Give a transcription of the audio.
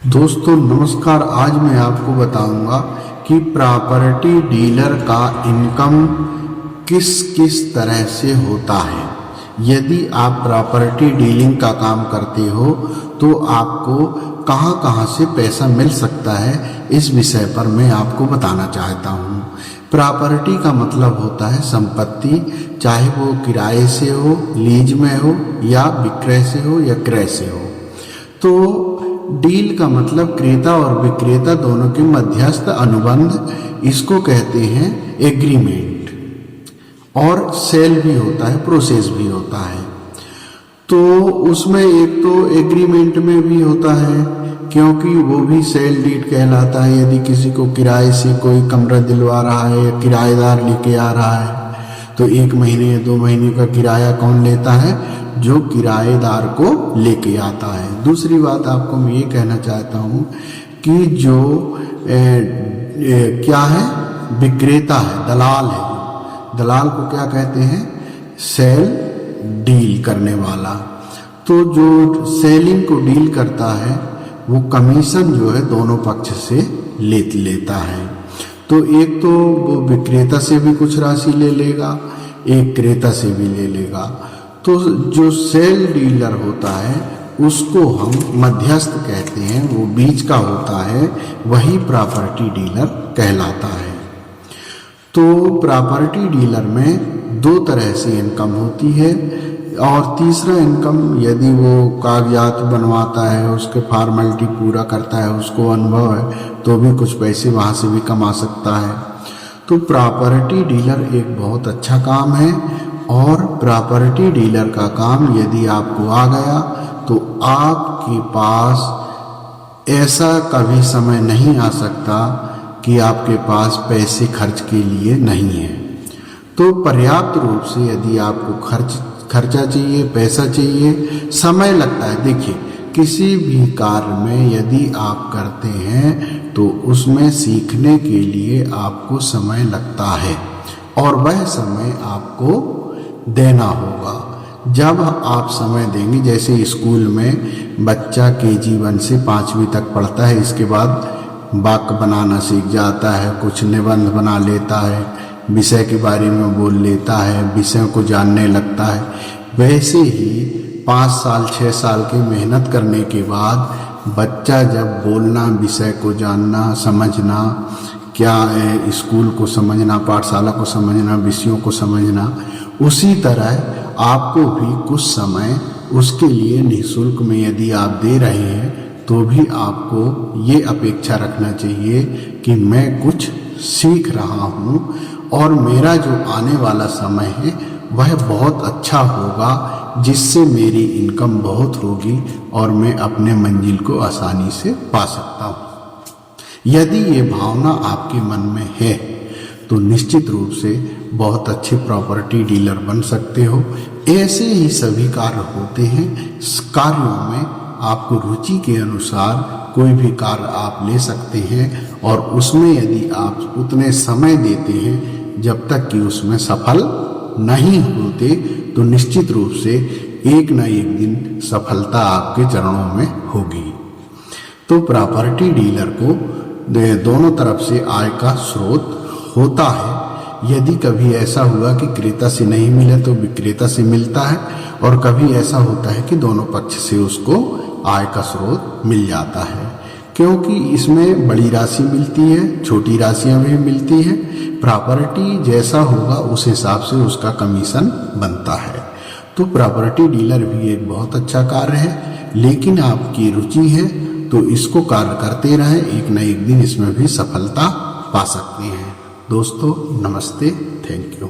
दोस्तों नमस्कार। आज मैं आपको बताऊंगा कि प्रॉपर्टी डीलर का इनकम किस किस तरह से होता है। यदि आप प्रॉपर्टी डीलिंग का काम करते हो तो आपको कहां कहां से पैसा मिल सकता है, इस विषय पर मैं आपको बताना चाहता हूं। प्रॉपर्टी का मतलब होता है संपत्ति, चाहे वो किराए से हो, लीज में हो या विक्रय से हो या क्रय से हो। तो डील का मतलब क्रेता और विक्रेता दोनों के मध्यस्थ अनुबंध, इसको कहते हैं एग्रीमेंट। और सेल भी होता है, प्रोसेस भी होता है। तो उसमें एक तो एग्रीमेंट में भी होता है, क्योंकि वो भी सेल डीड कहलाता है। यदि किसी को किराए से कोई कमरा दिलवा रहा है या किराएदार लेके आ रहा है तो 1 महीने या 2 महीने का किराया कौन लेता है? जो किराएदार को लेके आता है। दूसरी बात आपको मैं ये कहना चाहता हूँ कि जो क्या है, विक्रेता है, दलाल है। दलाल को क्या कहते हैं? सेल डील करने वाला। तो जो सेलिंग को डील करता है वो कमीशन जो है दोनों पक्ष से लेता है। तो एक तो वो विक्रेता से भी कुछ राशि ले लेगा, एक क्रेता से भी ले लेगा। तो जो सेल डीलर होता है उसको हम मध्यस्थ कहते हैं, वो बीच का होता है, वही प्रॉपर्टी डीलर कहलाता है। तो प्रॉपर्टी डीलर में 2 तरह से इनकम होती है। और तीसरा इनकम, यदि वो कागजात बनवाता है, उसके फॉर्मेलिटी पूरा करता है, उसको अनुभव है, तो भी कुछ पैसे वहाँ से भी कमा सकता है। तो प्रॉपर्टी डीलर एक बहुत अच्छा काम है। और प्रॉपर्टी डीलर का काम यदि आपको आ गया तो आपके पास ऐसा कभी समय नहीं आ सकता कि आपके पास पैसे खर्च के लिए नहीं है। तो पर्याप्त रूप से यदि आपको खर्चा चाहिए, पैसा चाहिए, समय लगता है। देखिए, किसी भी कार्य में यदि आप करते हैं तो उसमें सीखने के लिए आपको समय लगता है और वह समय आपको देना होगा। जब आप समय देंगे, जैसे स्कूल में बच्चा KG 1 से 5वीं तक पढ़ता है, इसके बाद वाक्य बनाना सीख जाता है, कुछ निबंध बना लेता है, विषय के बारे में बोल लेता है, विषय को जानने लगता है। वैसे ही 5 साल 6 साल की मेहनत करने के बाद बच्चा जब बोलना, विषय को जानना, समझना, क्या है, स्कूल को समझना, पाठशाला को समझना, विषयों को समझना, उसी तरह आपको भी कुछ समय उसके लिए निःशुल्क में यदि आप दे रहे हैं तो भी आपको ये अपेक्षा रखना चाहिए कि मैं कुछ सीख रहा हूँ और मेरा जो आने वाला समय है वह बहुत अच्छा होगा, जिससे मेरी इनकम बहुत होगी और मैं अपने मंजिल को आसानी से पा सकता हूँ। यदि ये भावना आपके मन में है तो निश्चित रूप से बहुत अच्छे प्रॉपर्टी डीलर बन सकते हो। ऐसे ही सभी कार्य होते हैं। कार्यों में आपको रुचि के अनुसार कोई भी कार्य आप ले सकते हैं और उसमें यदि आप उतने समय देते हैं जब तक कि उसमें सफल नहीं होते तो निश्चित रूप से एक न एक दिन सफलता आपके चरणों में होगी। तो प्रॉपर्टी डीलर को दोनों तरफ से आय का स्रोत होता है। यदि कभी ऐसा हुआ कि क्रेता से नहीं मिले तो विक्रेता से मिलता है, और कभी ऐसा होता है कि दोनों पक्ष से उसको आय का स्रोत मिल जाता है, क्योंकि इसमें बड़ी राशि मिलती है, छोटी राशियां भी मिलती हैं। प्रॉपर्टी जैसा होगा उस हिसाब से उसका कमीशन बनता है। तो प्रॉपर्टी डीलर भी एक बहुत अच्छा कार्य है, लेकिन आपकी रुचि है तो इसको कार्य करते रहें, एक न एक दिन इसमें भी सफलता पा सकते हैं। दोस्तों नमस्ते, थैंक यू।